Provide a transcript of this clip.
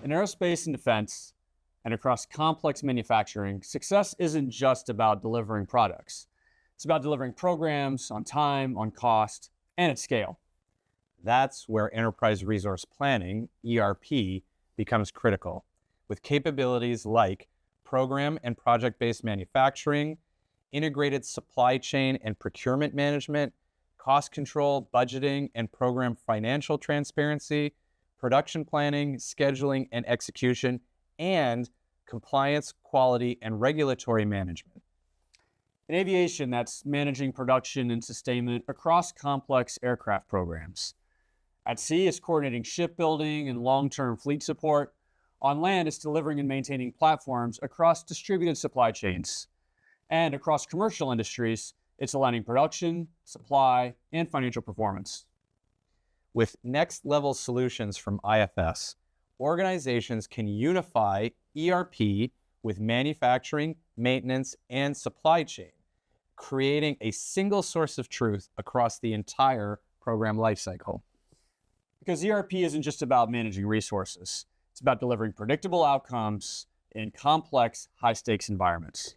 In aerospace and defense, and across complex manufacturing, success isn't just about delivering products. It's about delivering programs on time, on cost, and at scale. That's where enterprise resource planning, ERP, becomes critical, with capabilities like program and project-based manufacturing, integrated supply chain and procurement management, cost control, budgeting, and program financial transparency, production planning, scheduling and execution, and compliance, quality, and regulatory management. In aviation, that's managing production and sustainment across complex aircraft programs. At sea, it's coordinating shipbuilding and long-term fleet support. On land, it's delivering and maintaining platforms across distributed supply chains. And across commercial industries, it's aligning production, supply, and financial performance. With next-level solutions from IFS, organizations can unify ERP with manufacturing, maintenance, and supply chain, creating a single source of truth across the entire program lifecycle. Because ERP isn't just about managing resources. It's about delivering predictable outcomes in complex, high-stakes environments.